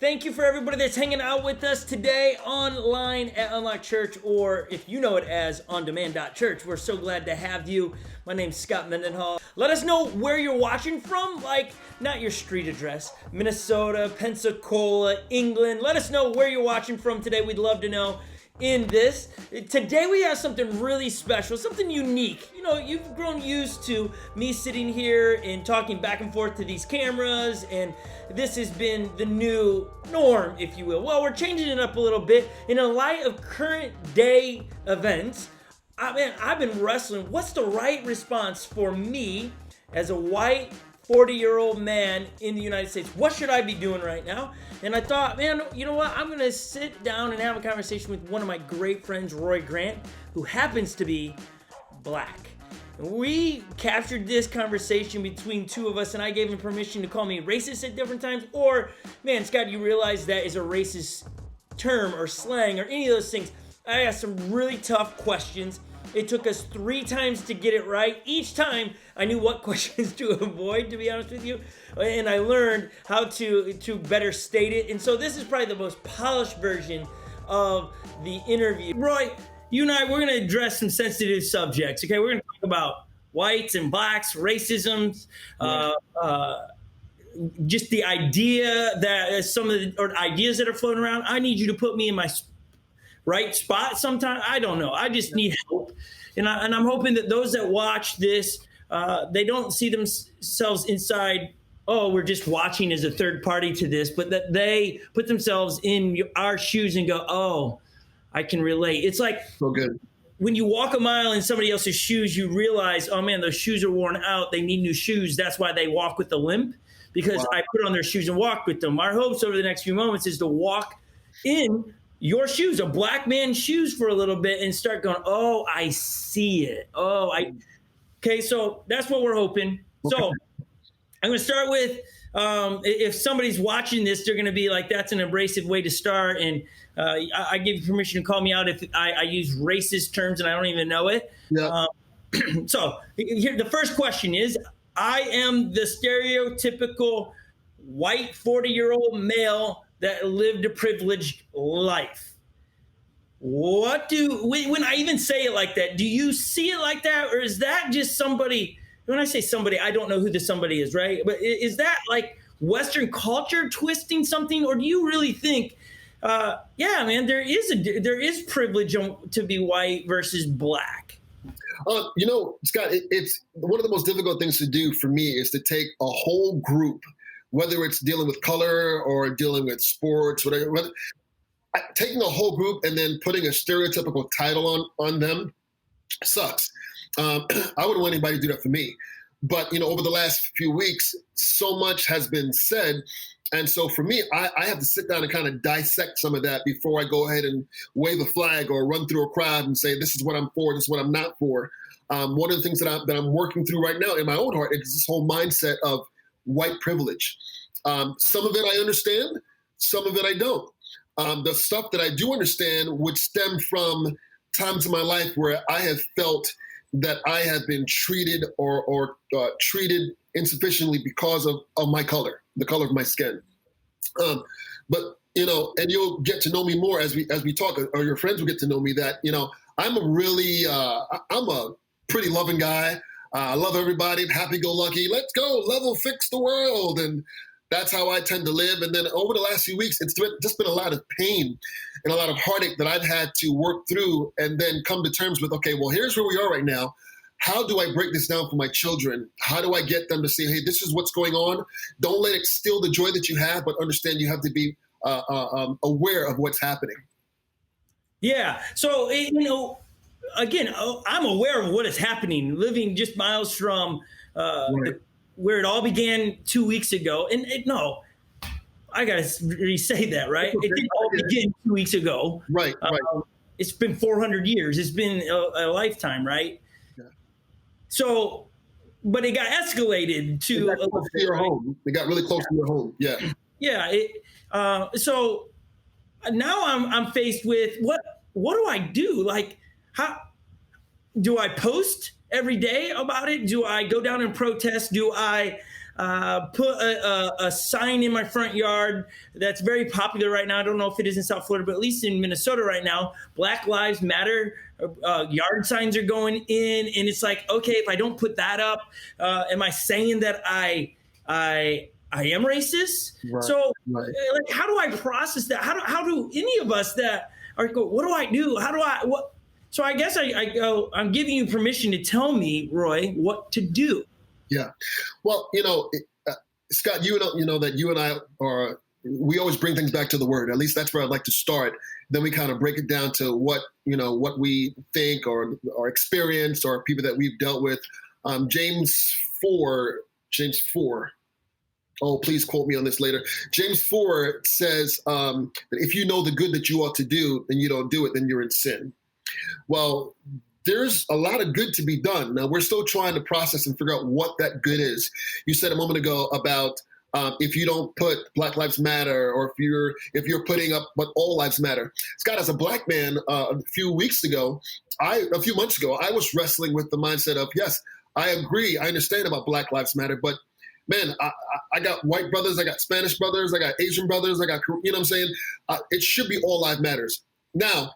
Thank you for everybody that's hanging out with us today online at Unlock Church, or if you know it as ondemand.church. We're so glad to have you. My name's Scott Mendenhall. Let us know where you're watching from, like not your street address, Minnesota, Pensacola, England. Let us know where you're watching from today. We'd love to know. In this, today we have something really special, something unique. You know, you've grown used to me sitting here and talking back and forth to these cameras, and this has been the new norm, if you will. Well, we're changing it up a little bit in a light of current day events. I've been wrestling. What's the right response for me as a white 40-year-old man in the United States? What should I be doing right now? And I thought, man, you know what? I'm going to sit down and have a conversation with one of my great friends, Roy Grant, who happens to be black. And we captured this conversation between two of us, and I gave him permission to call me racist at different times. Or, man, Scott, you realize that is a racist term or slang or any of those things. I asked some really tough questions. It took us 3 times to get it right. Each time, I knew what questions to avoid, to be honest with you. And I learned how to better state it. And so this is probably the most polished version of the interview. Roy, you and I, we're going to address some sensitive subjects, okay? We're going to talk about whites and blacks, racism, just the idea that some of the ideas that are floating around. I need you to put me in my right spot sometime. I don't know. I just need help. And I'm hoping that those that watch this, they don't see themselves inside, oh, we're just watching as a third party to this, but that they put themselves in our shoes and go, oh, I can relate. It's like so good. When you walk a mile in somebody else's shoes, you realize, oh man, those shoes are worn out. They need new shoes. That's why they walk with a limp, because I put on their shoes and walked with them. Our hopes over the next few moments is to walk in your shoes, a black man's shoes, for a little bit and start going, oh, I see it. Okay, so that's what we're hoping. Okay. So I'm going to start with, if somebody's watching this, they're going to be like, that's an abrasive way to start. And I give you permission to call me out if I use racist terms and I don't even know it. Yeah. So here, the first question is, I am the stereotypical white 40-year-old male that lived a privileged life. When I even say it like that, do you see it like that? Or is that just somebody, when I say somebody, I don't know who the somebody is, right? But is that like Western culture twisting something? Or do you really think, yeah, man, there is privilege to be white versus black? You know, Scott, it's one of the most difficult things to do for me is to take a whole group, whether it's dealing with color or dealing with sports, whatever, taking a whole group and then putting a stereotypical title on them sucks. I wouldn't want anybody to do that for me. But, you know, over the last few weeks, so much has been said. And so for me, I have to sit down and kind of dissect some of that before I go ahead and wave a flag or run through a crowd and say, this is what I'm for, this is what I'm not for. One of the things that I'm working through right now in my own heart is this whole mindset of white privilege. Some of it I understand, some of it I don't. The stuff that I do understand would stem from times in my life where I have felt that I have been treated or treated insufficiently because of my color, the color of my skin. But, you know, and you'll get to know me more as we talk, or your friends will get to know me, that, you know, I'm a pretty loving guy. I love everybody, happy-go-lucky. Let's go, level fix the world. And that's how I tend to live. And then over the last few weeks, it's just been a lot of pain and a lot of heartache that I've had to work through and then come to terms with, okay, well, here's where we are right now. How do I break this down for my children? How do I get them to say, hey, this is what's going on? Don't let it steal the joy that you have, but understand you have to be aware of what's happening. Yeah. So, you know, again, I'm aware of what is happening, living just miles from right. Where it all began 2 weeks ago. And no, I got to re-say that, right? Okay. It didn't all begin 2 weeks ago. Right. It's been 400 years. It's been a lifetime, right? Yeah. So, but it got escdo to your home. It got really close to your home. Yeah. Yeah. So now I'm faced with what do I do? Like, how do I post every day about it? Do I go down and protest? Do I put a sign in my front yard that's very popular right now. I don't know if it is in South Florida, but at least in Minnesota right now, Black Lives Matter yard signs are going in. And it's like, okay, if I don't put that up, am I saying that I am racist? Right, So right. like, how do I process that? How do any of us that are go, what do I do? What? So I guess I go, I'm giving you permission to tell me, Roy, what to do. Yeah. Well, Scott, you know that you and I we always bring things back to the word. At least that's where I'd like to start. Then we kind of break it down to what we think or experience or people that we've dealt with. James 4. Oh, please quote me on this later. James 4 says that if you know the good that you ought to do and you don't do it, then you're in sin. Well, there's a lot of good to be done. Now, we're still trying to process and figure out what that good is. You said a moment ago about if you don't put Black Lives Matter, or if you're putting up but all lives matter. Scott, as a Black man, a few months ago, I was wrestling with the mindset of, yes, I agree, I understand about Black Lives Matter, but man, I got white brothers, I got Spanish brothers, I got Asian brothers, I got, you know what I'm saying? It should be all lives matters. Now,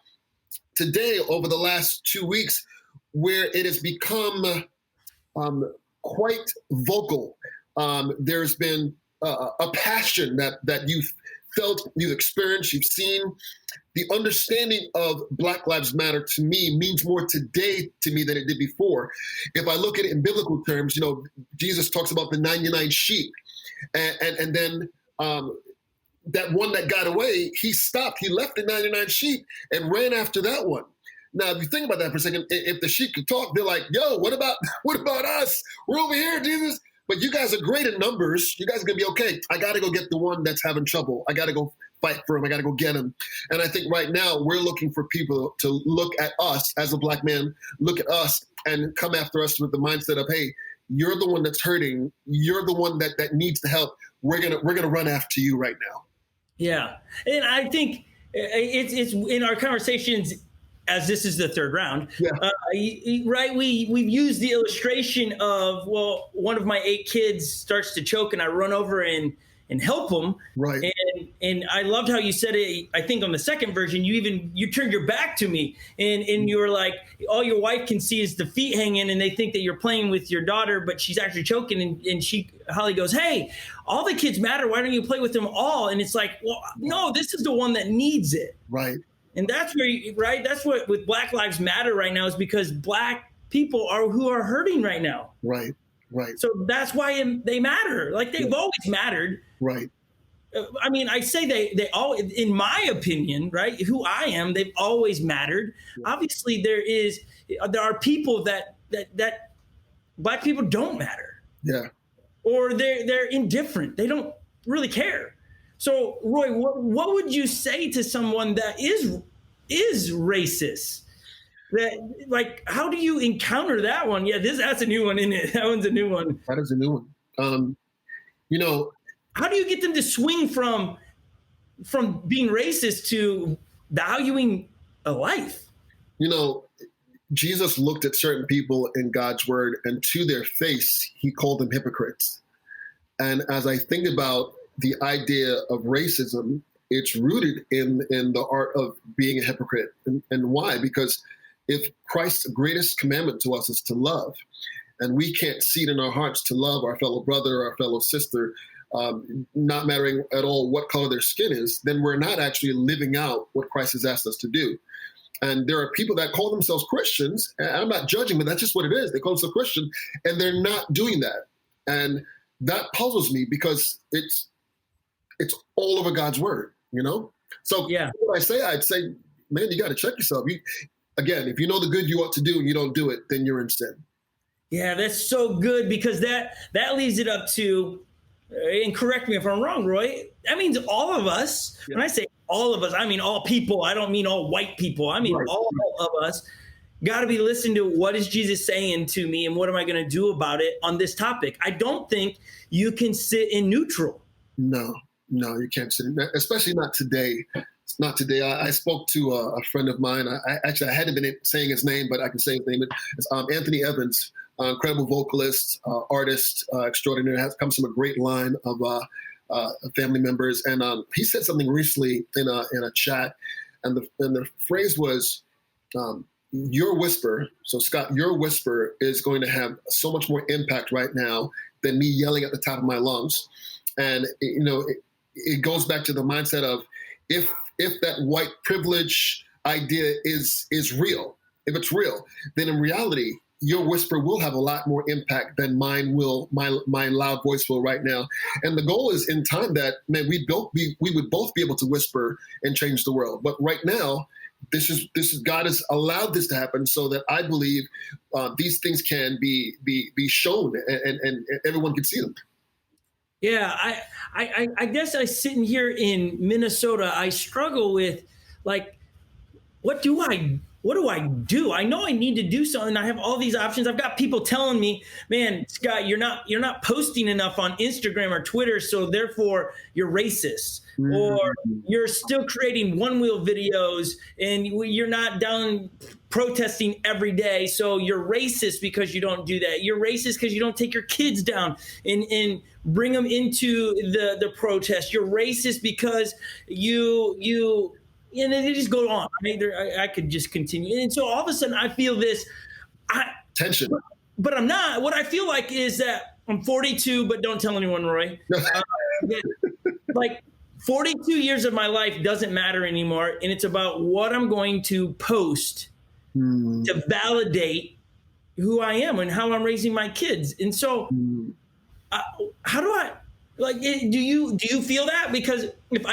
today, over the last 2 weeks, where it has become quite vocal, there's been a passion that you've felt, you've experienced, you've seen. The understanding of Black Lives Matter to me means more today to me than it did before. If I look at it in biblical terms, Jesus talks about the 99 sheep, and then that one that got away, he stopped. He left the 99 sheep and ran after that one. Now, if you think about that for a second, if the sheep could talk, they're like, yo, what about us? We're over here, Jesus. But you guys are great in numbers. You guys are going to be okay. I got to go get the one that's having trouble. I got to go fight for him. I got to go get him. And I think right now we're looking for people to look at us as a Black man, look at us and come after us with the mindset of, hey, you're the one that's hurting. You're the one that needs the help. We're gonna run after you right now. Yeah, and I think it's in our conversations, as this is the third round, Yeah. Right? We've used the illustration of, well, one of my 8 kids starts to choke and I run over and help him. Right. And I loved how you said it. I think on the second version, you turned your back to me and you were like, all your wife can see is the feet hanging and they think that you're playing with your daughter, but she's actually choking. And Holly goes, hey, all the kids matter. Why don't you play with them all? And it's like, well, no, this is the one that needs it. Right. And that's where, right? That's what with Black Lives Matter right now is because Black people who are hurting right now. Right. Right. So that's why they matter. Like they've always mattered. Right. I mean, I say they all, in my opinion, right? Who I am, they've always mattered. Yeah. Obviously, there are people that Black people don't matter. Yeah. Or they're indifferent. They don't really care. So, Roy, what would you say to someone that is racist? That, like, how do you encounter that one? Yeah, that's a new one, isn't it? That one's a new one. That is a new one. How do you get them to swing from being racist to valuing a life? Jesus looked at certain people in God's word, and to their face, he called them hypocrites. And as I think about the idea of racism, it's rooted in the art of being a hypocrite. And why? Because if Christ's greatest commandment to us is to love, and we can't see it in our hearts to love our fellow brother, our fellow sister, not mattering at all what color their skin is, then we're not actually living out what Christ has asked us to do. And there are people that call themselves Christians, and I'm not judging, but that's just what it is. They call themselves Christian, and they're not doing that. And that puzzles me because it's all over God's word, So yeah. What I'd say, man, you got to check yourself. Again, if you know the good you ought to do and you don't do it, then you're in sin. Yeah, that's so good because that leaves it up to, and correct me if I'm wrong, Roy, that means all of us. Yeah. When I say all of us, I mean all people. I don't mean all white people. I mean right. All of us got to be listening to what is Jesus saying to me and what am I going to do about it on this topic. I don't think you can sit in neutral. No, you can't sit in that, especially not today. It's not today. I spoke to a friend of mine. I hadn't been saying his name, but I can say his name. It's Anthony Evans. incredible vocalist, artist extraordinaire. Comes from a great line of family members. And he said something recently in a chat, and the phrase was, your whisper. So Scott, your whisper is going to have so much more impact right now than me yelling at the top of my lungs. And it goes back to the mindset of if that white privilege idea is real, if it's real, then in reality, your whisper will have a lot more impact than mine will, my loud voice will right now. And the goal is in time that, man, we would both be able to whisper and change the world. But right now, this is God has allowed this to happen so that I believe these things can be shown and everyone can see them. Yeah, I guess I sitting here in Minnesota, I struggle with, like, what do I do? I know I need to do something. I have all these options. I've got people telling me, man, Scott, you're not posting enough on Instagram or Twitter, so therefore you're racist. Mm-hmm. Or you're still creating one-wheel videos and you're not down protesting every day, so you're racist because you don't do that. You're racist because you don't take your kids down and bring them into the protest. You're racist because you and it just go on. I mean, I could just continue. And so all of a sudden I feel this tension. But I'm not. What I feel like is that I'm 42, but don't tell anyone, Roy. Like 42 years of my life doesn't matter anymore. And it's about what I'm going to post to validate who I am and how I'm raising my kids. And so how do I, like, do you feel that? Because if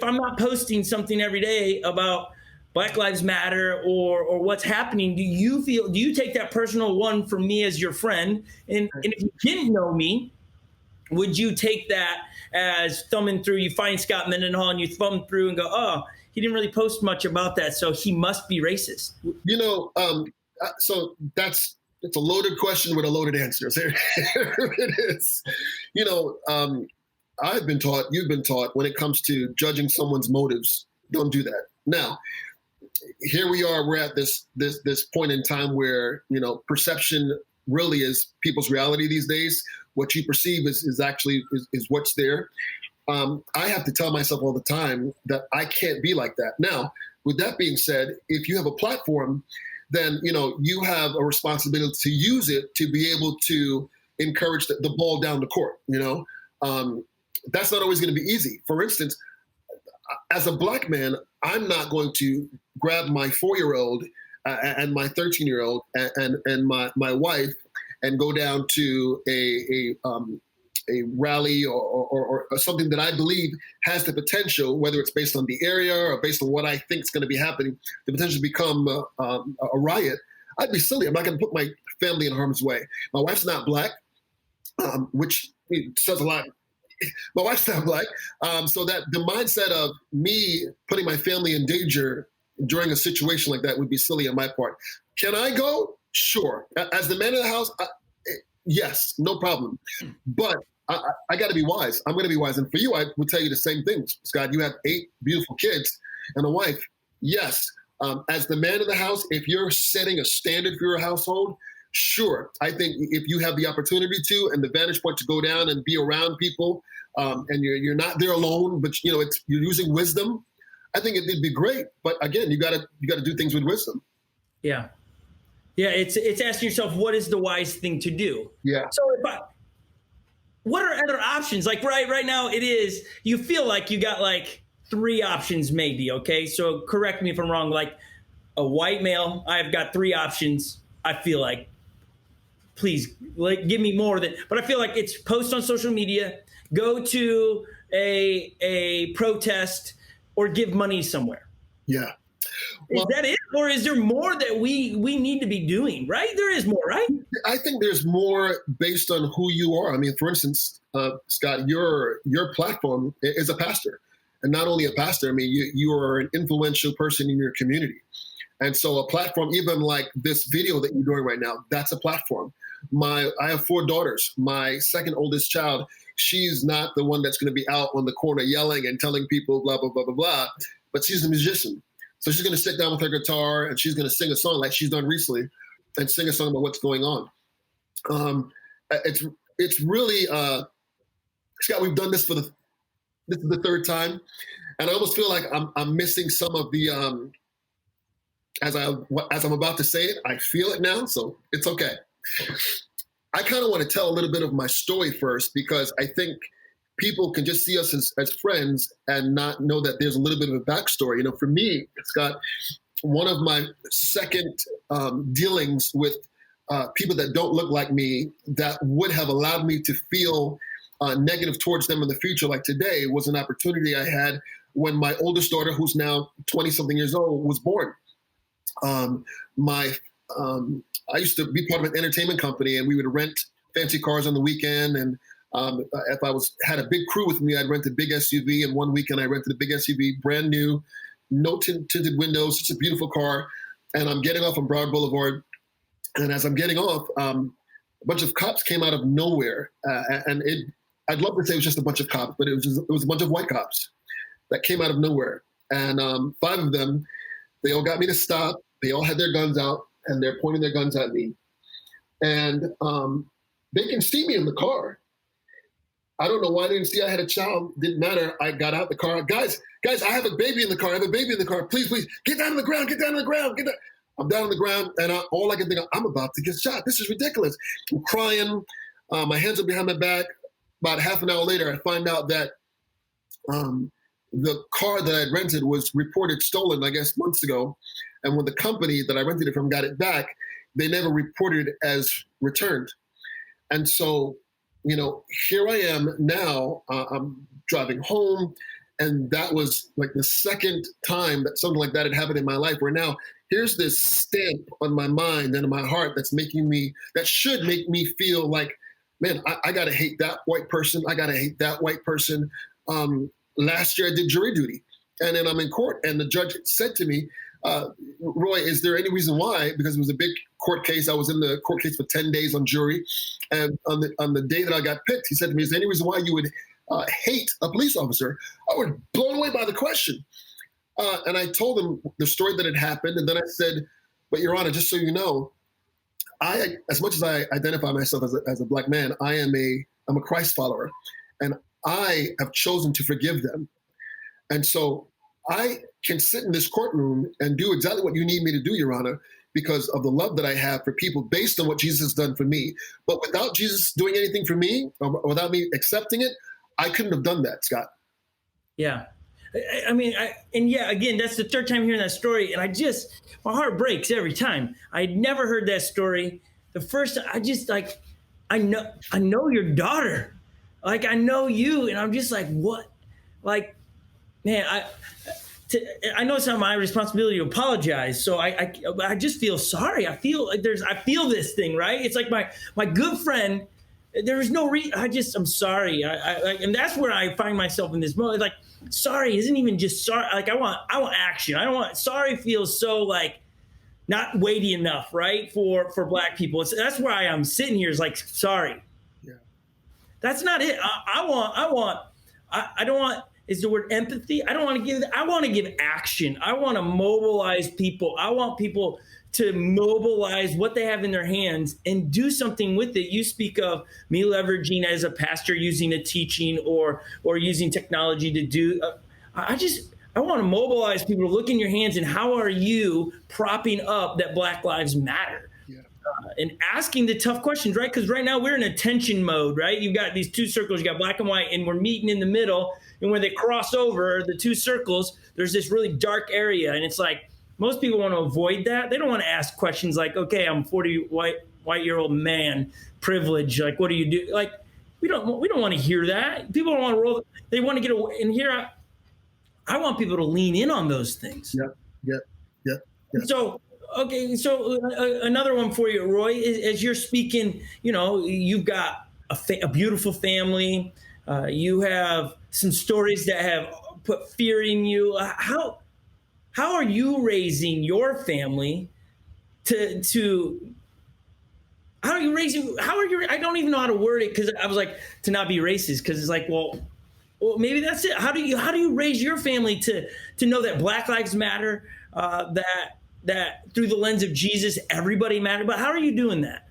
I'm not posting something every day about Black Lives Matter or what's happening, do you take that personal one from me as your friend? And if you didn't know me, would you take that as thumbing through, you find Scot Mendenhall and you thumb through and go, oh, he didn't really post much about that, so he must be racist? So it's a loaded question with a loaded answer. There it is. I've been taught, you've been taught, when it comes to judging someone's motives, don't do that. Now, here we are, we're at this point in time where, perception really is people's reality these days. What you perceive is actually what's there. I have to tell myself all the time that I can't be like that. Now, with that being said, if you have a platform, then, you have a responsibility to use it to be able to encourage the ball down the court. That's not always going to be easy. For instance, as a Black man, I'm not going to grab my 4-year-old and my 13-year-old and my wife and go down to a rally or something that I believe has the potential, whether it's based on the area or based on what I think is going to be happening, the potential to become a riot. I'd be silly. I'm not going to put my family in harm's way. My wife's not Black, which says a lot. My wife's not Black. So that the mindset of me putting my family in danger during a situation like that would be silly on my part. Can I go? Sure. As the man of the house, yes, no problem. But I got to be wise. I'm going to be wise. And for you, I would tell you the same thing, Scott. You have 8 beautiful kids and a wife. Yes. As the man of the house, if you're setting a standard for your household, sure. I think if you have the opportunity to and the vantage point to go down and be around people, and you're not there alone, but you're using wisdom, I think it'd be great. But again, you got to do things with wisdom. Yeah. Yeah, it's asking yourself, what is the wise thing to do? Yeah. So what are other options? Like right now it is, you feel like you got like 3 options maybe, okay? So correct me if I'm wrong, like a white male, I've got 3 options. I feel like, please, like, give me more than, but I feel like it's post on social media, go to a protest, or give money somewhere. Yeah. Well, is that it? Or is there more that we need to be doing, right? There is more, right? I think there's more based on who you are. I mean, for instance, Scott, your platform is a pastor. And not only a pastor, I mean, you are an influential person in your community. And so a platform, even like this video that you're doing right now, that's a platform. I have 4 daughters. My second oldest child, she's not the one that's going to be out on the corner yelling and telling people blah, blah, blah, blah, blah, but she's a musician. So she's going to sit down with her guitar and she's going to sing a song like she's done recently and sing a song about what's going on. Um, it's really Scott. We've done this this is the third time, and I almost feel like I'm missing some of the as I'm about to say it. I feel it now, so it's okay. I kind of want to tell a little bit of my story first, because I think people can just see us as friends and not know that there's a little bit of a backstory. You know, for me, Scott, one of my second dealings with people that don't look like me that would have allowed me to feel negative towards them in the future, like today, was an opportunity I had when my oldest daughter, who's now 20-something years old, was born. I used to be part of an entertainment company, and we would rent fancy cars on the weekend. And if I had a big crew with me, I'd rent a big SUV. And one weekend I rented a big SUV, brand new, no tinted windows, such a beautiful car. And I'm getting off on Broad Boulevard. And as I'm getting off, a bunch of cops came out of nowhere. I'd love to say it was just a bunch of cops, but it was a bunch of white cops that came out of nowhere. And 5 of them, they all got me to stop. They all had their guns out, and they're pointing their guns at me. And they can see me in the car. I don't know why they didn't see I had a child. Didn't matter. I got out the car. Guys, I have a baby in the car. I have a baby in the car. Please, get down on the ground. Get down on the ground. I'm down on the ground, and all I can think of, I'm about to get shot. This is ridiculous. I'm crying. My hands are behind my back. About half an hour later, I find out that the car that I had rented was reported stolen, I guess, months ago. And when the company that I rented it from got it back, they never reported it as returned. And so, you know, here I am now. I'm driving home. And that was like the second time that something like that had happened in my life, where now here's this stamp on my mind and in my heart that should make me feel like, man, I got to hate that white person. I got to hate that white person. Last year I did jury duty, and then I'm in court, and the judge said to me, Roy, is there any reason why? Because it was a big court case. I was in the court case for 10 days on jury. And on the day that I got picked, he said to me, is there any reason why you would hate a police officer? I was blown away by the question. And I told him the story that had happened. And then I said, but Your Honor, just so you know, as much as I identify myself as a Black man, I'm a Christ follower. And I have chosen to forgive them. And so I can sit in this courtroom and do exactly what you need me to do, Your Honor, because of the love that I have for people based on what Jesus has done for me. But without Jesus doing anything for me, or without me accepting it, I couldn't have done that, Scott. Yeah. I mean, again, that's the third time hearing that story. And my heart breaks every time. I'd never heard that story. The first, I know your daughter. Like, I know you. And I'm just like, what? Like, man, I know it's not my responsibility to apologize. So I just feel sorry. I feel like I feel this thing, right? It's like my good friend, there is no reason. I'm sorry. And that's where I find myself in this moment. Like, sorry isn't even just sorry. Like, I want action. I don't want, sorry feels so like not weighty enough, right? For Black people. That's where I am sitting here is like, sorry. Yeah. That's not it. I don't want, is the word empathy? I want to give action. I want to mobilize people. I want people to mobilize what they have in their hands and do something with it. You speak of me leveraging as a pastor, using a teaching or using technology to do. I want to mobilize people to look in your hands and how are you propping up that Black Lives Matter? Yeah. And asking the tough questions, right? Because right now we're in attention mode, right? You've got these two circles, you got black and white, and we're meeting in the middle. And when they cross over the two circles, there's this really dark area. And it's like, most people want to avoid that. They don't want to ask questions like, okay, I'm a 40 white-year-old man, privilege. Like, what do you do? Like, we don't want to hear that. People don't want to roll. They want to get away. And here, I want people to lean in on those things. Yep. So, okay. So another one for you, Roy, as you're speaking, you know, you've got a beautiful family. You have some stories that have put fear in you. How are you raising your family how are you, I don't even know how to word it, because I was like, to not be racist, because it's like, well, maybe that's it. How do you raise your family to know that Black Lives Matter, that through the lens of Jesus, everybody matters? But how are you doing that?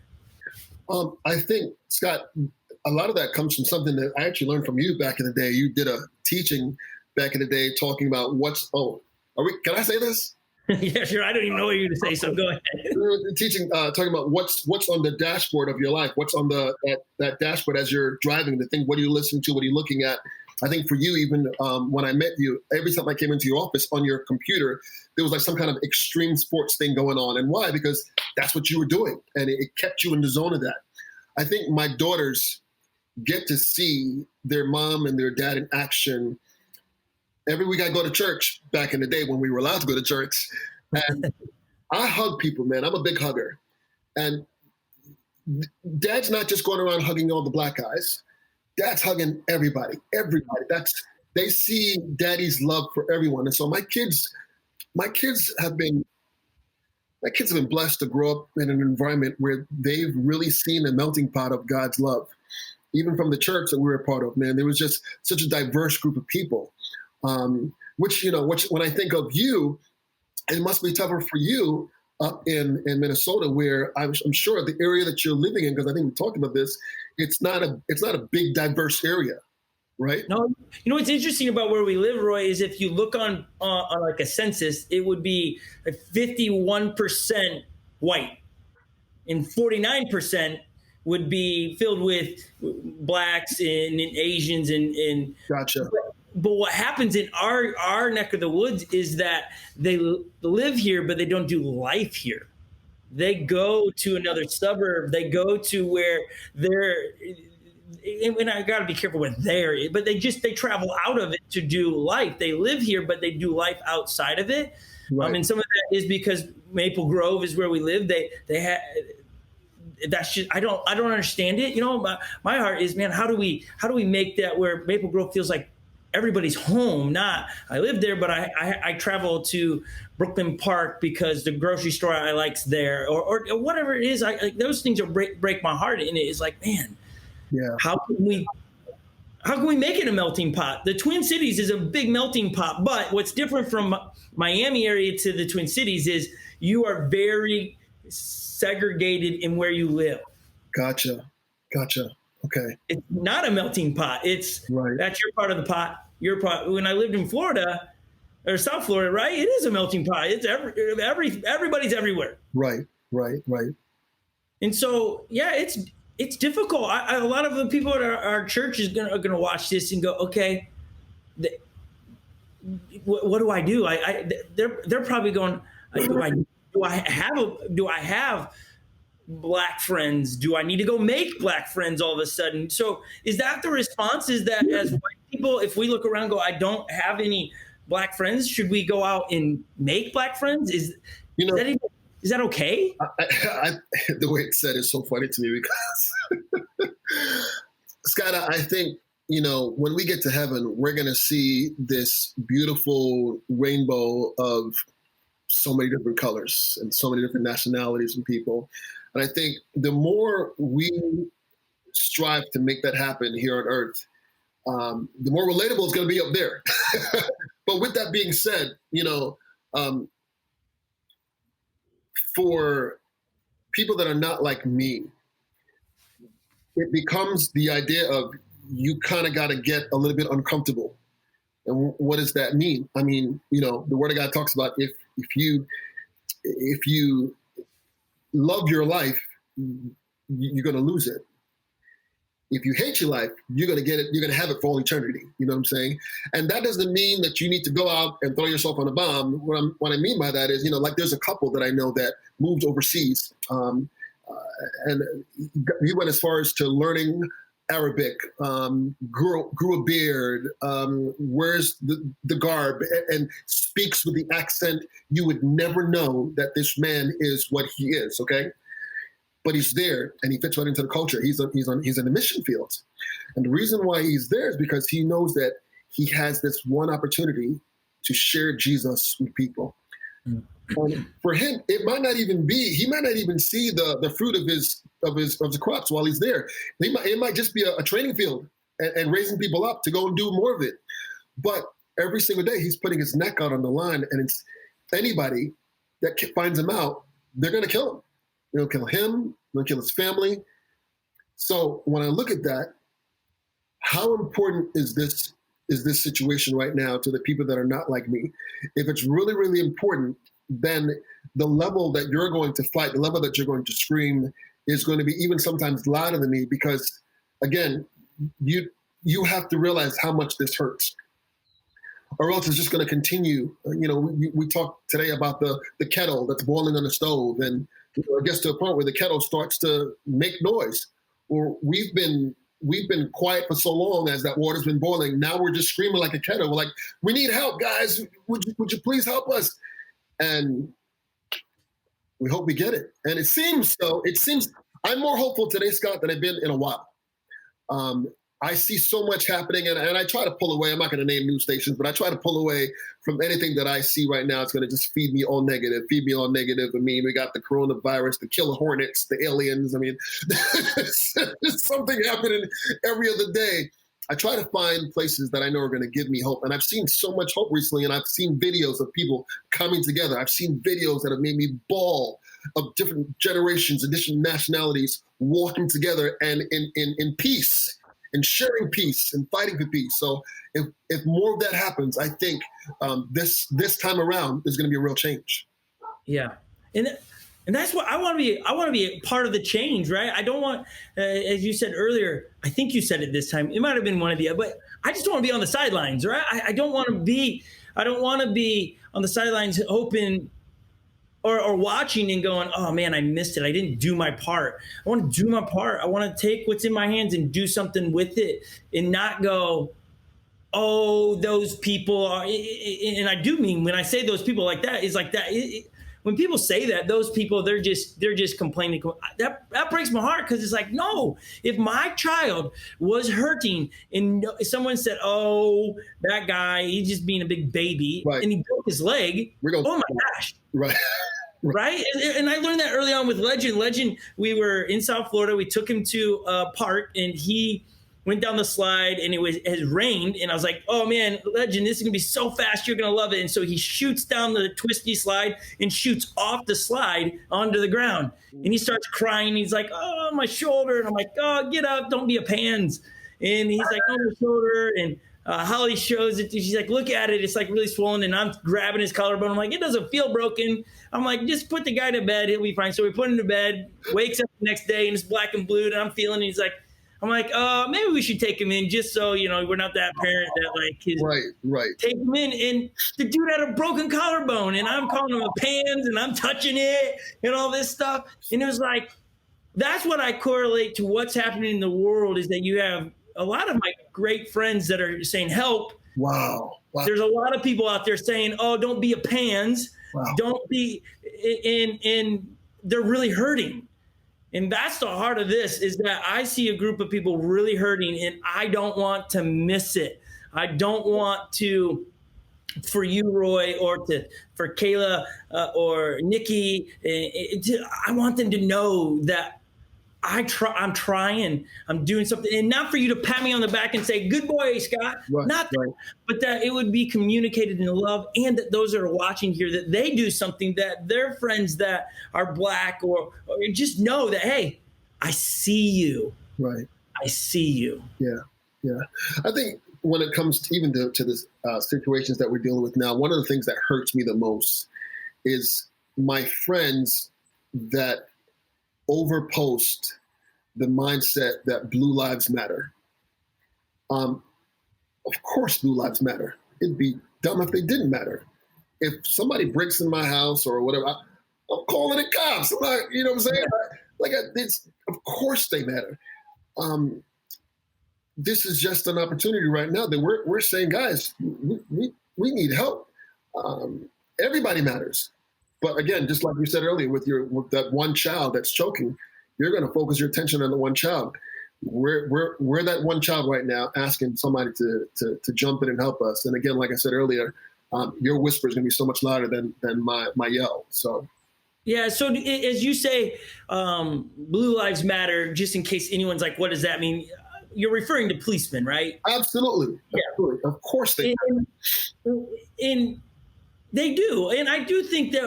I think, Scott, a lot of that comes from something that I actually learned from you back in the day. You did a teaching back in the day talking about can I say this? Yeah, sure. I don't even know what you're going to say, so go ahead. Teaching, talking about what's on the dashboard of your life, what's on that dashboard as you're driving, the thing, what are you listening to, what are you looking at? I think for you, even when I met you, every time I came into your office on your computer, there was like some kind of extreme sports thing going on. And why? Because that's what you were doing. And it kept you in the zone of that. I think my daughters get to see their mom and their dad in action. Every week I go to church back in the day when we were allowed to go to church. And I hug people, man. I'm a big hugger. And dad's not just going around hugging all the black guys. Dad's hugging everybody. They see daddy's love for everyone. And so my kids have been blessed to grow up in an environment where they've really seen a melting pot of God's love. Even from the church that we were a part of, man, there was just such a diverse group of people. Which when I think of you, it must be tougher for you up in Minnesota, where I'm sure the area that you're living in, because I think we talked about this, it's not a big diverse area, right? No, what's interesting about where we live, Roy, is if you look on like a census, it would be like 51% white, and 49% would be filled with blacks and Asians and Gotcha. But what happens in our neck of the woods is that they live here, but they don't do life here. They go to another suburb. They go to where and I got to be careful with but they travel out of it to do life. They live here, but they do life outside of it. Right. And some of that is because Maple Grove is where we live. They have. That's just I don't understand it. My heart is, man, how do we make that where Maple Grove feels like everybody's home? Not I live there, but I travel to Brooklyn Park because the grocery store I like's there, or whatever it is. Those things are break my heart, and it's like, man, yeah. How can we make it a melting pot? The Twin Cities is a big melting pot, but what's different from Miami area to the Twin Cities is you are very segregated in where you live. Gotcha. Okay. It's not a melting pot. It's right. That's your part of the pot. Your part. When I lived in Florida or South Florida, right? It is a melting pot. It's everybody's everywhere. Right. And so, yeah, it's difficult. A lot of the people at our church are gonna watch this and go, okay, what do I do? They're probably going, do I have black friends? Do I need to go make black friends all of a sudden? So is that the response? Is that as white people, if we look around and go, I don't have any black friends, should we go out and make black friends? Is that okay? The way it's said is so funny to me because Scott, I think, when we get to heaven, we're going to see this beautiful rainbow of so many different colors and so many different nationalities and people. And I think the more we strive to make that happen here on earth, the more relatable it's going to be up there. But with that being said, for people that are not like me, it becomes the idea of you kind of got to get a little bit uncomfortable. And what does that mean? I mean, the Word of God talks about if you love your life, you're going to lose it. If you hate your life, you're going to get it. You're going to have it for all eternity. You know what I'm saying? And that doesn't mean that you need to go out and throw yourself on a bomb. What I mean by that is, like there's a couple that I know that moved overseas, and he went as far as to learning Arabic, grew a beard, wears the garb, and speaks with the accent. You would never know that this man is what he is. Okay. But he's there and he fits right into the culture. He's in the mission field. And the reason why he's there is because he knows that he has this one opportunity to share Jesus with people. Mm. And for him, he might not even see the fruit of the crops while he's there. It might just be a training field and raising people up to go and do more of it. But every single day he's putting his neck out on the line, and it's anybody that finds him out, they're going to kill him. They'll kill him, they'll kill his family, So when I look at that, how important is this situation right now to the people that are not like me? If it's really, really important, then the level that you're going to fight, the level that you're going to scream is going to be even sometimes louder than me because, again, you have to realize how much this hurts or else it's just going to continue. We talked today about the kettle that's boiling on the stove, and it gets to a point where the kettle starts to make noise. Or we've been quiet for so long as that water's been boiling. Now we're just screaming like a kettle. We're like, we need help, guys. Would you please help us? And we hope we get it. And it seems I'm more hopeful today, Scott, than I've been in a while. I see so much happening, and I try to pull away. I'm not going to name news stations, but I try to pull away from anything that I see right now. It's going to just feed me all negative. I mean, we got the coronavirus, the killer hornets, the aliens. I mean, there's something happening every other day. I try to find places that I know are going to give me hope. And I've seen so much hope recently, and I've seen videos of people coming together. I've seen videos that have made me bawl of different generations and different nationalities walking together and in peace and sharing peace and fighting for peace. So if more of that happens, I think this time around is going to be a real change. Yeah. And that's what I want to be. I want to be a part of the change, right? I don't want, as you said earlier, I think you said it this time. It might have been one of you, but I just don't want to be on the sidelines, right? I don't want to be on the sidelines hoping or watching and going, oh man, I missed it. I didn't do my part. I want to do my part. I want to take what's in my hands and do something with it and not go, oh, those people are, and I do mean when I say those people like that, is like that. When people say that, those people, they're just complaining. That breaks my heart because it's like, no, if my child was hurting and someone said, oh, that guy, he's just being a big baby, right, and he broke his leg, oh my gosh. Right. Right. And I learned that early on with Legend. Legend, we were in South Florida. We took him to a park and he went down the slide and it has rained. And I was like, oh man, Legend, this is going to be so fast. You're going to love it. And so he shoots down the twisty slide and shoots off the slide onto the ground. And he starts crying. He's like, oh, my shoulder. And I'm like, oh, get up. Don't be a pans. And he's like, oh, my shoulder. And Holly shows it. She's like, look at it. It's like really swollen. And I'm grabbing his collarbone. I'm like, it doesn't feel broken. I'm like, just put the guy to bed. He'll be fine. So we put him to bed, wakes up the next day and it's black and blue. And I'm feeling, he's like, I'm like, maybe we should take him in just so, we're not that parent that like his right. Take him in. And the dude had a broken collarbone and I'm calling him a pans and I'm touching it and all this stuff. And it was like, that's what I correlate to what's happening in the world is that you have a lot of my great friends that are saying help. Wow. There's a lot of people out there saying, oh, don't be a pans. Wow. Don't be and they're really hurting. And that's the heart of this is that I see a group of people really hurting and I don't want to miss it. I don't want to, for you, Roy, or for Kayla or Nikki, I want them to know that I'm trying, I'm doing something, and not for you to pat me on the back and say, good boy, Scott, but that it would be communicated in love and that those that are watching here, that they do something that their friends that are Black or just know that, hey, I see you. Right. I see you. Yeah. I think when it comes to even to this situations that we're dealing with now, one of the things that hurts me the most is my friends that overpost the mindset that blue lives matter. Of course, blue lives matter. It'd be dumb if they didn't matter. If somebody breaks in my house or whatever, I'm calling the cops. I'm not, you know what I'm saying? It's of course they matter. This is just an opportunity right now that we're saying, guys, we need help. Everybody matters. But again, just like you said earlier, with that one child that's choking, you're going to focus your attention on the one child. We're that one child right now, asking somebody to jump in and help us. And again, like I said earlier, your whisper is going to be so much louder than my yell. So. Yeah. So as you say, Blue Lives Matter, just in case anyone's like, what does that mean? You're referring to policemen, right? Absolutely. Yeah. Absolutely. Of course they do. And they do. And I do think that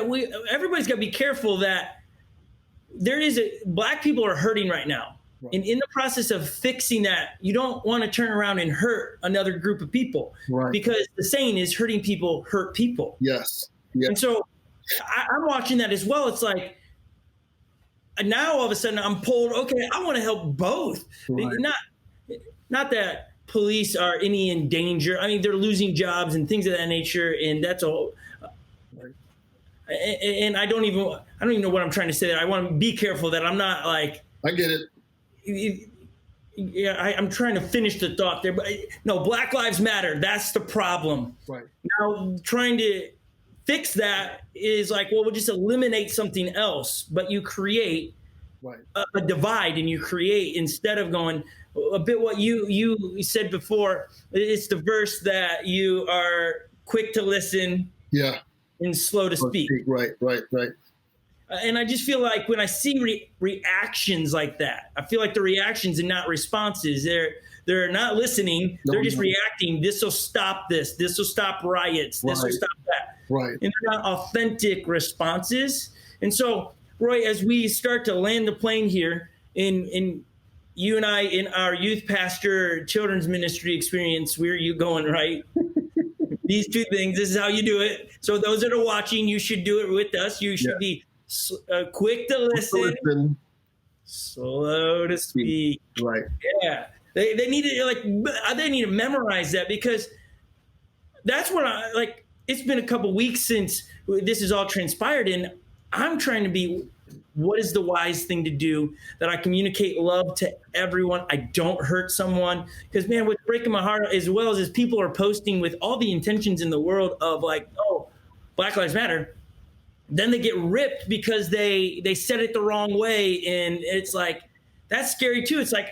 everybody's got to be careful that Black people are hurting right now. Right. And in the process of fixing that, you don't want to turn around and hurt another group of people, Right. because the saying is hurting people hurt people. Yes. Yes. And so I'm watching that as well. It's like, now all of a sudden I'm pulled, okay, I want to help both. Right. Not that police are any in danger. I mean, they're losing jobs and things of that nature, and that's all. Right. And I don't even know what I'm trying to say there. I want to be careful that I'm not like. I get it. Yeah, I'm trying to finish the thought there, but no, Black Lives Matter. That's the problem. Right. Now, trying to fix that is like, well, we'll just eliminate something else, but you create Right. a divide, and you create, instead of going a bit what you said before. It's the verse that you are quick to listen, Yeah, and slow to speak. Right. And I just feel like when I see reactions like that, I feel like the reactions and not responses. They're not listening. No, they're just no. reacting. This will stop this. This will stop riots. This will Right. stop that. Right. And they're not authentic responses. And so, Roy, as we start to land the plane here, in you and I, in our youth pastor children's ministry experience, where are you going, right? These two things, this is how you do it. So those that are watching, you should do it with us. You should be quick to listen, slow to speak. Right. Yeah. They need to memorize that, because that's what it's been a couple weeks since this has all transpired, and I'm trying to be, what is the wise thing to do, that I communicate love to everyone, I don't hurt someone. Because, man, what's breaking my heart, as well as people are posting with all the intentions in the world of like, oh, Black Lives Matter, then they get ripped because they said it the wrong way. And it's like, that's scary too. It's like,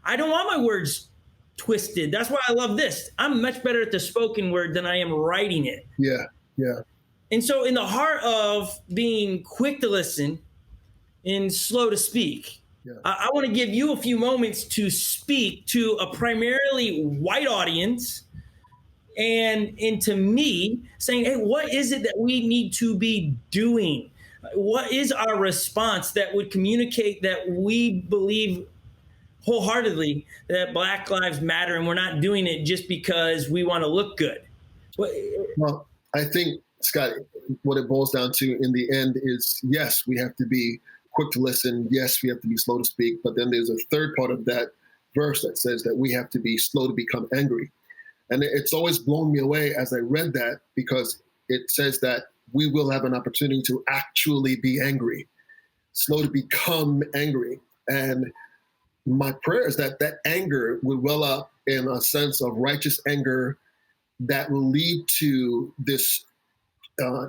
I don't want my words twisted. That's why I love this. I'm much better at the spoken word than I am writing it. Yeah. And so in the heart of being quick to listen and slow to speak, I want to give you a few moments to speak to a primarily white audience, and to me, saying, hey, what is it that we need to be doing? What is our response that would communicate that we believe wholeheartedly that Black Lives Matter, and we're not doing it just because we want to look good? Well, I think, Scott, what it boils down to in the end is, yes, we have to be quick to listen. Yes, we have to be slow to speak. But then there's a third part of that verse that says that we have to be slow to become angry. And it's always blown me away as I read that, because it says that we will have an opportunity to actually be angry, slow to become angry. And my prayer is that that anger would well up in a sense of righteous anger that will lead to this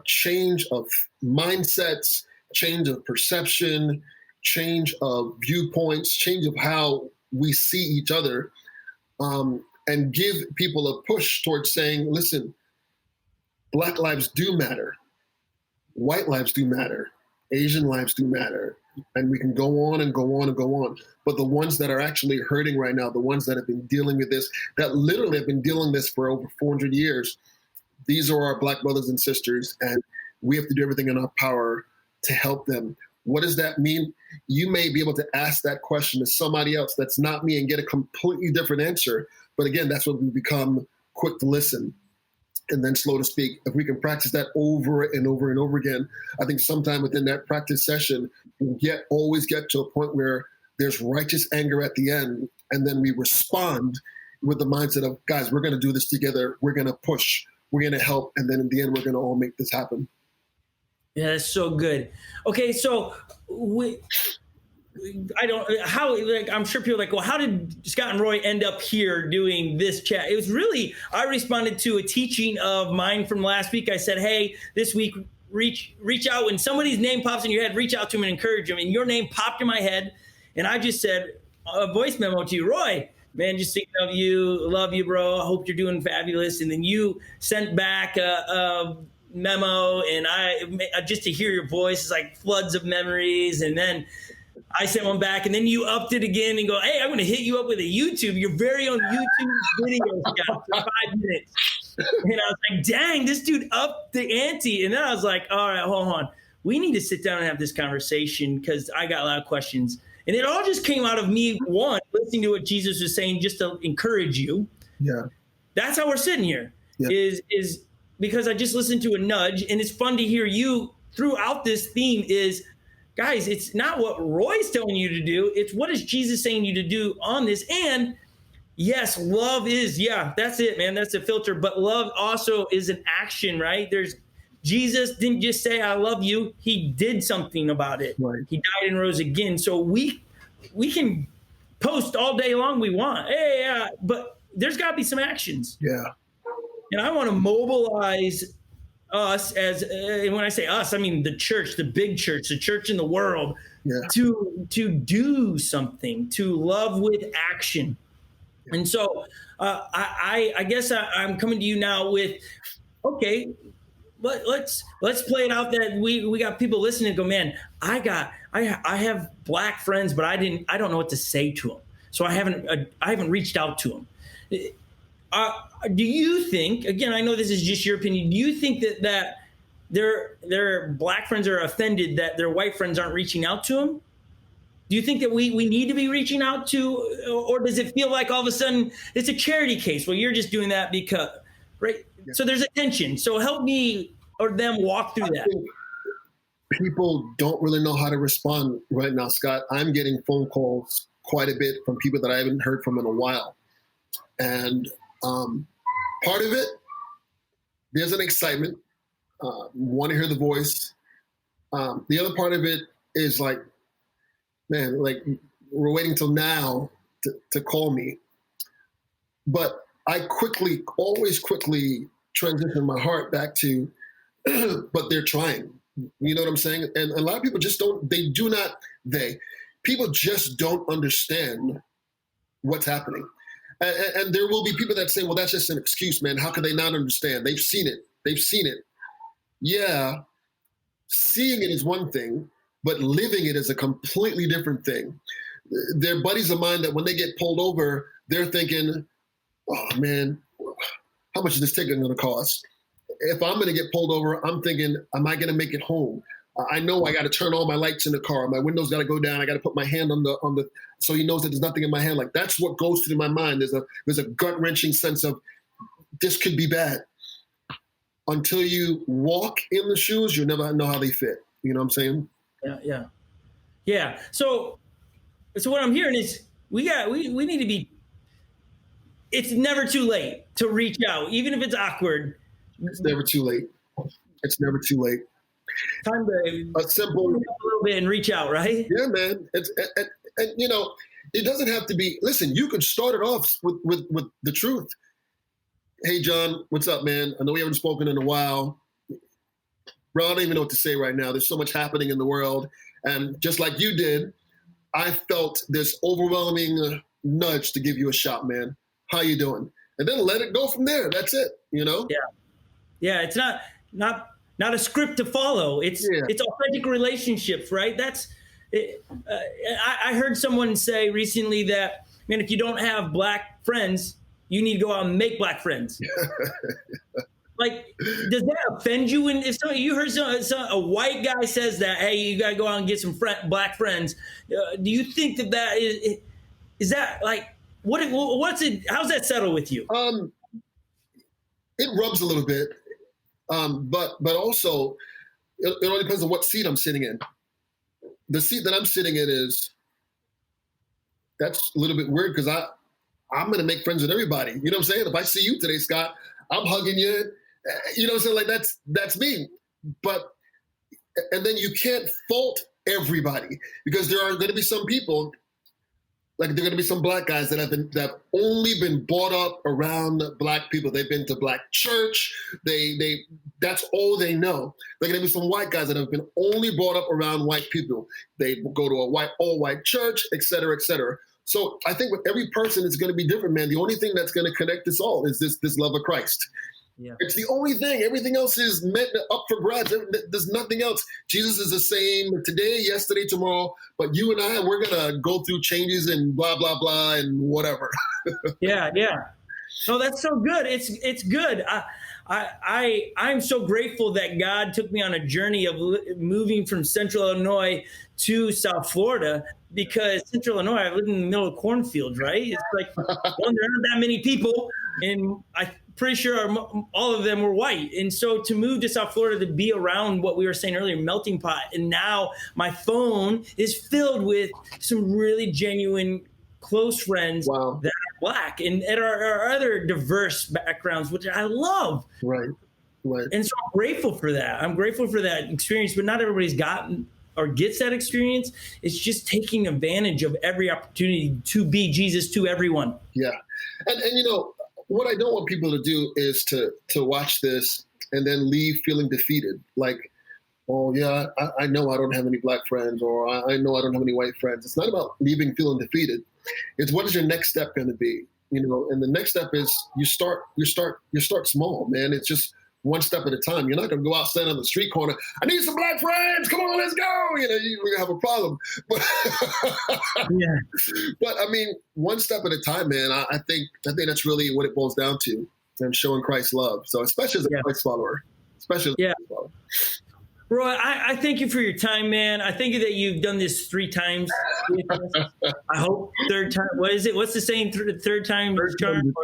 change of mindsets, change of perception, change of viewpoints, change of how we see each other, and give people a push towards saying, listen, Black lives do matter. White lives do matter. Asian lives do matter. And we can go on and go on and go on. But the ones that are actually hurting right now, the ones that have been dealing with this, that literally have been dealing with this for over 400 years, these are our Black brothers and sisters, and we have to do everything in our power to help them. What does that mean? You may be able to ask that question to somebody else that's not me and get a completely different answer. But again, that's when we become quick to listen and then slow to speak. If we can practice that over and over and over again, I think sometime within that practice session, we'll always get to a point where there's righteous anger at the end, and then we respond with the mindset of, guys, we're going to do this together. We're going to push. We're going to help. And then in the end, we're going to all make this happen. Yeah, that's so good. Okay, so I'm sure people are like, well, how did Scott and Roy end up here doing this chat? It was really, I responded to a teaching of mine from last week. I said, hey, this week, reach out. When somebody's name pops in your head, reach out to them and encourage them. And your name popped in my head. And I just said a voice memo to you, Roy, man, just thinking of you. Love you, bro. I hope you're doing fabulous. And then you sent back a memo, and I just to hear your voice is like floods of memories. And then I sent one back, and then you upped it again and go, hey, I'm going to hit you up with a your very own YouTube video, Scott, for 5 minutes. And I was like, dang, this dude upped the ante. And then I was like, all right, hold on. We need to sit down and have this conversation, because I got a lot of questions. And it all just came out of me, one, listening to what Jesus was saying just to encourage you. Yeah. That's how we're sitting here, Yeah. is because I just listened to a nudge. And it's fun to hear you throughout this theme is, guys, it's not what Roy's telling you to do. It's what is Jesus saying you to do on this. And yes, love is, that's it, man. That's a filter. But love also is an action, right? Jesus didn't just say, I love you. He did something about it. Right. He died and rose again. So we can post all day long we want. Hey, but there's got to be some actions. Yeah. And I want to mobilize us as, and when I say us, I mean the church, the big church, the church in the world, to do something, to love with action. And so I guess I'm coming to you now with, okay, but let's play it out that we got people listening and go, man, I have black friends, but I don't know what to say to them. So I haven't reached out to them. Do you think, again, I know this is just your opinion, do you think that their black friends are offended that their white friends aren't reaching out to them? Do you think that we need to be reaching out to, or does it feel like all of a sudden it's a charity case? Well, you're just doing that because, right? Yeah. So there's a tension. So help me or them walk through that. People don't really know how to respond right now, Scott. I'm getting phone calls quite a bit from people that I haven't heard from in a while. And part of it, there's an excitement, want to hear the voice. The other part of it is like, man, like we're waiting till now to call me. But I always quickly transition my heart back to, but they're trying. You know what I'm saying? And a lot of people just people just don't understand what's happening. And there will be people that say, well, that's just an excuse, man. How could they not understand? They've seen it. Yeah, seeing it is one thing, but living it is a completely different thing. They're buddies of mine that when they get pulled over, they're thinking, oh man, how much is this ticket going to cost? If I'm going to get pulled over, I'm thinking, am I going to make it home? I know I got to turn all my lights in the car. My windows got to go down. I got to put my hand on the, so he knows that there's nothing in my hand. Like that's what goes through my mind. There's a gut wrenching sense of this could be bad. Until you walk in the shoes, you'll never know how they fit. You know what I'm saying? Yeah. So what I'm hearing is we need to be. It's never too late to reach out, even if it's awkward. It's never too late. It's never too late. Time to a simple a little bit and reach out, right? Yeah, man. And you know, it doesn't have to be. Listen, you can start it off with the truth. Hey, John, what's up, man? I know we haven't spoken in a while. Bro, I don't even know what to say right now. There's so much happening in the world. And just like you did, I felt this overwhelming nudge to give you a shot, man. How you doing? And then let it go from there. That's it, you know? Yeah, it's not a script to follow. It's authentic relationships, right? That's I heard someone say recently that, man, if you don't have black friends, you need to go out and make black friends. Like, does that offend you? And if you heard a white guy says that, hey, you got to go out and get some black friends. Do you think that is that like, what's it? How's that settle with you? It rubs a little bit. But also, it all depends on what seat I'm sitting in. The seat that I'm sitting in that's a little bit weird because I'm going to make friends with everybody. You know what I'm saying? If I see you today, Scott, I'm hugging you. You know what I'm saying? Like that's me. And then you can't fault everybody because there are going to be some people, like there are going to be some black guys that have only been brought up around black people. They've been to black church. That's all they know. There are going to be some white guys that have been only brought up around white people. They go to all white church, et cetera, et cetera. So I think with every person, it's going to be different, man. The only thing that's going to connect us all is this love of Christ. Yeah. It's the only thing. Everything else is up for grabs. There's nothing else. Jesus is the same today, yesterday, tomorrow. But you and I, we're going to go through changes and blah, blah, blah, and whatever. Yeah. No, that's so good. It's good. I'm so grateful that God took me on a journey of moving from Central Illinois to South Florida, because Central Illinois, I live in the middle of cornfields, right? It's like, one, there aren't that many people, and I'm pretty sure all of them were white. And so to move to South Florida, to be around what we were saying earlier, melting pot, and now my phone is filled with some really genuine close friends Wow. that are Black and are other diverse backgrounds, which I love. Right. Right. And so I'm grateful for that. I'm grateful for that experience, but not everybody's gotten or gets that experience. It's just taking advantage of every opportunity to be Jesus to everyone. Yeah. And you know, what I don't want people to do is to watch this and then leave feeling defeated. Like, oh yeah, I know I don't have any Black friends, or I know I don't have any white friends. It's not about leaving feeling defeated. It's what is your next step going to be? You know, and the next step is you start small, man. It's just one step at a time. You're not going to go out, stand on the street corner. I need some Black friends. Come on, let's go. You know, you're going to have a problem. But, Yeah. but I mean, one step at a time, man. I think that's really what it boils down to, and showing Christ's love. So especially as a Christ follower, especially as a Christ follower. Roy, I thank you for your time, man. I thank you that you've done this 3 times. I hope third time. What is it? What's the saying? Third time charm?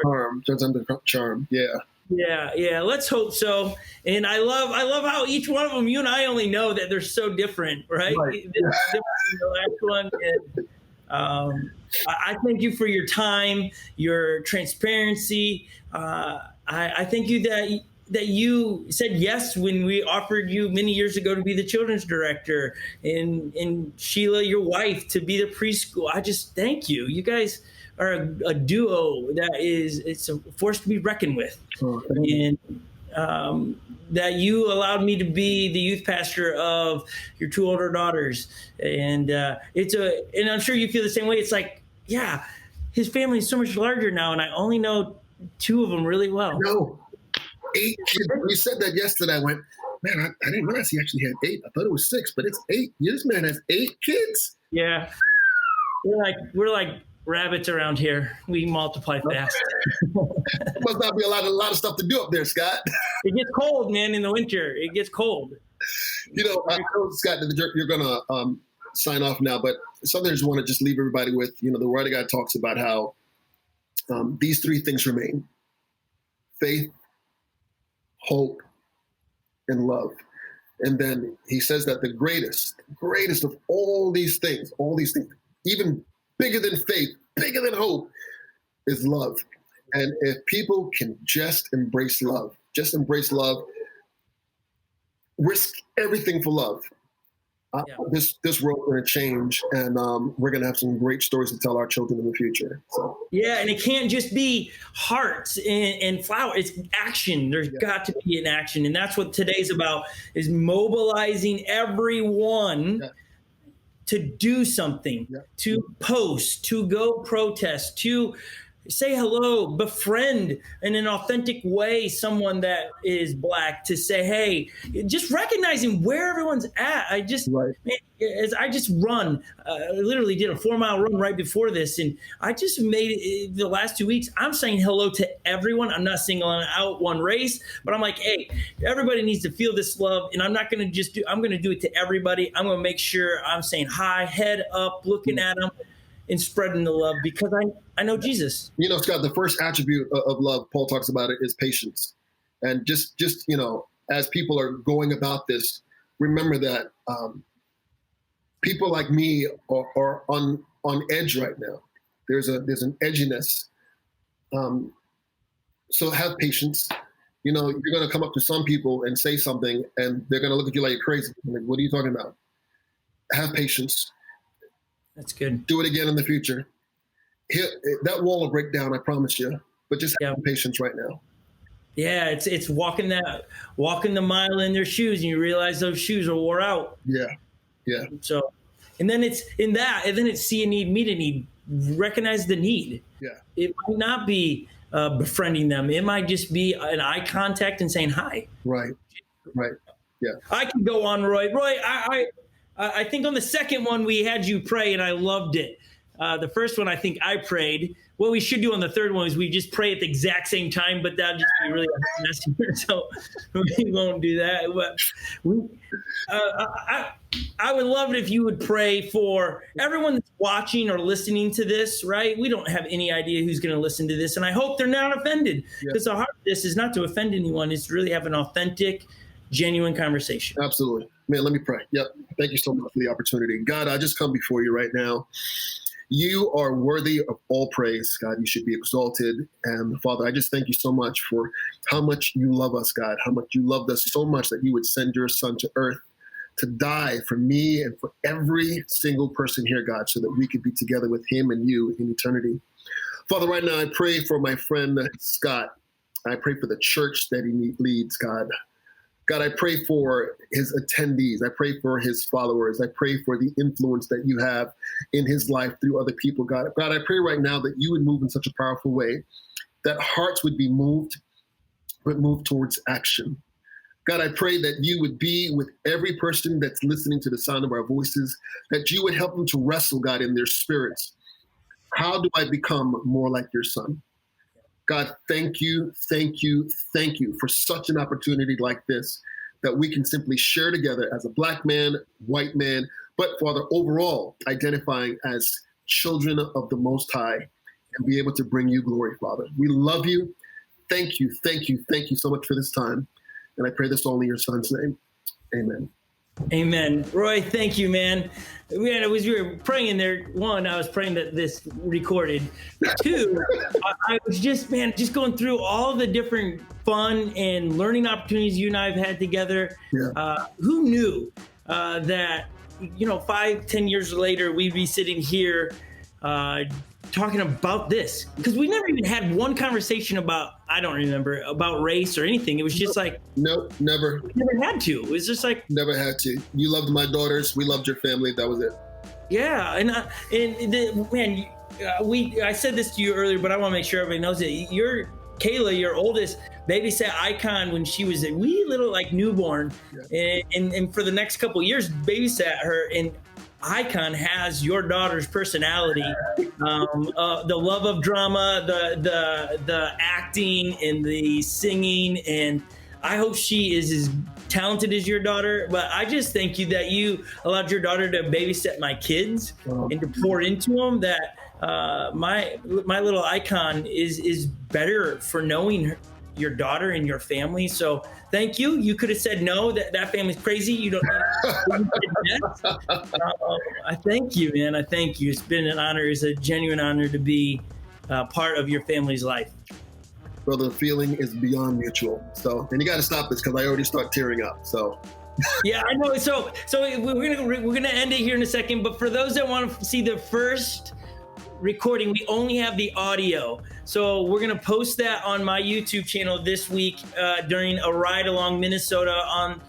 Third time the charm. Yeah. Yeah. Let's hope so. And I love how each one of them, you and I only know that they're so different, right? Different than the last one. And I thank you for your time, your transparency. I thank you that you said yes when we offered you many years ago to be the children's director, and Sheila, your wife, to be the preschool. I just thank you. You guys are a duo it's a force to be reckoned with. And that you allowed me to be the youth pastor of your 2 older daughters. And and I'm sure you feel the same way. It's like, yeah, his family is so much larger now, and I only know 2 of them really well. No. 8 kids. When you said that yesterday, I went, man, I didn't realize he actually had 8. I thought it was 6, but it's 8. This man has 8 kids. Yeah. We're like rabbits around here. We multiply fast. Must not be a lot of stuff to do up there, Scott. It gets cold, man, in the winter. It gets cold. You know, I know, Scott, you're going to sign off now, but something I just want to just leave everybody with. You know, the Word of God talks about how these 3 things remain: faith, hope, and love. And then he says that the greatest of all these things, even bigger than faith, bigger than hope, is love. And if people can just embrace love, risk everything for love, this world's going to change, and we're going to have some great stories to tell our children in the future. So. Yeah, and it can't just be hearts and flowers. It's action. There's got to be an action, and that's what today's about: is mobilizing everyone to do something, to post, to go protest, to say hello, befriend in an authentic way someone that is Black, to say, hey, just recognizing where everyone's at. I just run, literally did a 4-mile run right before this. And I just made it the last 2 weeks. I'm saying hello to everyone. I'm not singling out one race, but I'm like, hey, everybody needs to feel this love. And I'm not going to I'm going to do it to everybody. I'm going to make sure I'm saying hi, head up, looking at them, and spreading the love, because I know Jesus. You know, Scott, the first attribute of love, Paul talks about it, is patience. And just you know, as people are going about this, remember that people like me are on edge right now. There's an edginess. So have patience. You know, you're going to come up to some people and say something, and they're going to look at you like you're crazy. Like, what are you talking about? Have patience. That's good. Do it again in the future. That wall will break down, I promise you. But just have patience right now. Yeah, it's walking the mile in their shoes, and you realize those shoes are wore out. Yeah. So, and then it's see a need, meet a need, recognize the need. Yeah. It might not be befriending them. It might just be an eye contact and saying hi. Right. Yeah. I can go on, Roy. I think on the second one we had you pray, and I loved it. The first one I think I prayed, what we should do on the third one is we just pray at the exact same time, but that'll just be really messy. So we won't do that. But I would love it if you would pray for everyone that's watching or listening to this, right? We don't have any idea who's going to listen to this, and I hope they're not offended, because the heart of this is not to offend anyone. It's to really have an authentic, genuine conversation. Absolutely. Man, let me pray. Yep. Thank you so much for the opportunity. God, I just come before you right now. You are worthy of all praise, God. You should be exalted. And Father, I just thank you so much for how much you love us, God, how much you loved us so much that you would send your son to earth to die for me and for every single person here, God, so that we could be together with him and you in eternity. Father, right now I pray for my friend Scott. I pray for the church that he leads, God. God, I pray for his attendees. I pray for his followers. I pray for the influence that you have in his life through other people, God. God, I pray right now that you would move in such a powerful way that hearts would be moved, but move towards action. God, I pray that you would be with every person that's listening to the sound of our voices, that you would help them to wrestle, God, in their spirits. How do I become more like your son? God, thank you for such an opportunity like this, that we can simply share together as a Black man, white man, but Father, overall, identifying as children of the Most High and be able to bring you glory, Father. We love you. Thank you so much for this time. And I pray this all in your son's name. Amen. Amen. Roy, thank you, man. As we were praying in there, one, I was praying that this recorded. Two, I was just going through all the different fun and learning opportunities you and I have had together. Yeah. Who knew that, 5-10 years later, we'd be sitting here talking about this? Because we never even had one conversation about, I don't remember, about race or anything. It was just like, nope, never. We never had to. It was just like, never had to. You loved my daughters. We loved your family. That was it. Yeah, I said this to you earlier, but I want to make sure everybody knows it. Kayla, your oldest, babysat Icon when she was a wee little newborn, yeah. and for the next couple of years babysat her. And Icon has your daughter's personality, the love of drama, the acting and the singing, and I hope she is as talented as your daughter. But I just thank you that you allowed your daughter to babysit my kids and to pour into them. That my little Icon is better for knowing your daughter and your family. So thank you. You could have said no, that family's crazy. You don't yes. I thank you, man. I thank you. It's been an honor. It's a genuine honor to be part of your family's life. Brother, the feeling is beyond mutual. So, and you got to stop this because I already start tearing up. So yeah, I know. So we're gonna end it here in a second. But for those that want to see the first recording, we only have the audio, so we're gonna post that on my YouTube channel this week during a ride along Minnesota on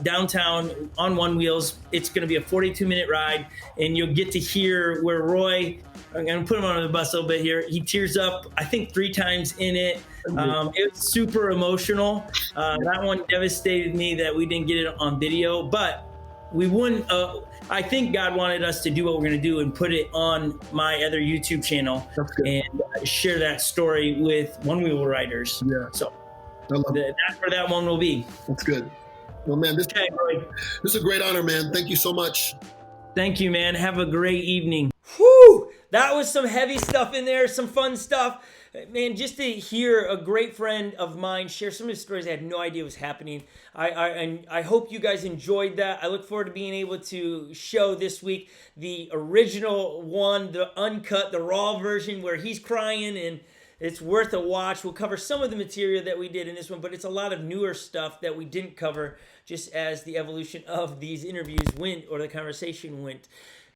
downtown on One Wheels. It's gonna be a 42-minute ride, and you'll get to hear where Roy, I'm gonna put him on the bus a little bit here, he tears up I think 3 times in it. It was super emotional. That one devastated me that we didn't get it on video, but we wouldn't I think God wanted us to do what we're going to do and put it on my other YouTube channel and share that story with One Wheel Riders. Yeah. So that's where that one will be. That's good. Well, man, this is a great honor, man. Thank you so much. Thank you, man. Have a great evening. Whew! That was some heavy stuff in there, some fun stuff. Man, just to hear a great friend of mine share some of his stories, I had no idea was happening. I hope you guys enjoyed that. I look forward to being able to show this week the original one, the uncut, the raw version where he's crying, and it's worth a watch. We'll cover some of the material that we did in this one, but it's a lot of newer stuff that we didn't cover just as the evolution of these interviews went or the conversation went.